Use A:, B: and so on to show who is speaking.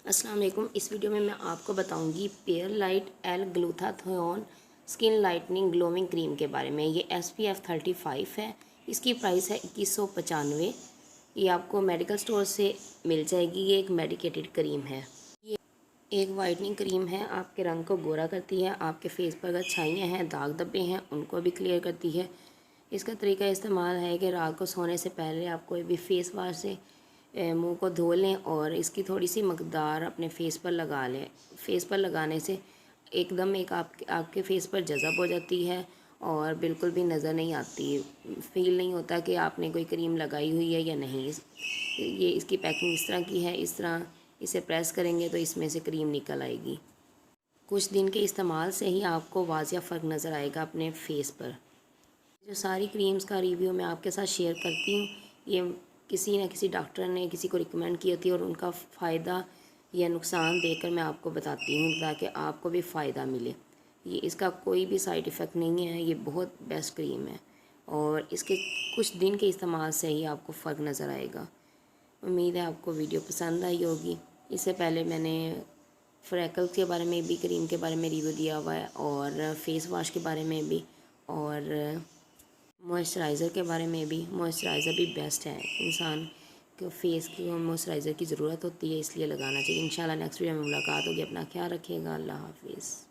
A: अस्सलाम वालेकुम। इस वीडियो में मैं आपको बताऊंगी Pearlite L glutathione skin lightening glowing cream के बारे में। ये SPF 35 है। इसकी प्राइस है 2195। ये आपको मेडिकल स्टोर से मिल जाएगी। ये एक मेडिकेटेड क्रीम है। ये एक वाइटनिंग क्रीम है, आपके रंग को गोरा करती है। आपके फेस पर अगर छाइयाँ हैं, दाग धब्बे हैं, उनको भी क्लियर करती है। इसका तरीका इस्तेमाल है कि रात को सोने से पहले आप कोई भी फेस वाश से मुंह को धो लें और इसकी थोड़ी सी मकदार अपने फेस पर लगा लें। फेस पर लगाने से एकदम एक आपके फेस पर जज़ब हो जाती है और बिल्कुल भी नज़र नहीं आती, फील नहीं होता कि आपने कोई क्रीम लगाई हुई है या नहीं। ये इसकी पैकिंग इस तरह की है। इस तरह इसे प्रेस करेंगे तो इसमें से क्रीम निकल आएगी। कुछ दिन के इस्तेमाल से ही आपको वाज़िया फ़र्क नज़र आएगा अपने फेस पर। जो सारी क्रीम्स का रिव्यू मैं आपके साथ शेयर करती हूँ, ये किसी न किसी डॉक्टर ने किसी को रिकमेंड की होती है और उनका फ़ायदा या नुकसान देकर मैं आपको बताती हूँ ताकि आपको भी फ़ायदा मिले। ये इसका कोई भी साइड इफ़ेक्ट नहीं है। ये बहुत बेस्ट क्रीम है और इसके कुछ दिन के इस्तेमाल से ही आपको फ़र्क नज़र आएगा। उम्मीद है आपको वीडियो पसंद आई होगी। इससे पहले मैंने फ्रैकल्स के बारे में भी, क्रीम के बारे में रिव्यू दिया हुआ है और फेस वॉश के बारे में भी और मॉइस्चराइज़र के बारे में भी। मॉइस्चराइज़र भी बेस्ट है, इंसान को फेस की मॉइस्चराइज़र की ज़रूरत होती है, इसलिए लगाना चाहिए। इंशाल्लाह नेक्स्ट वीडियो में मुलाकात होगी। अपना ख्याल रखिएगा। अल्लाह हाफिज़।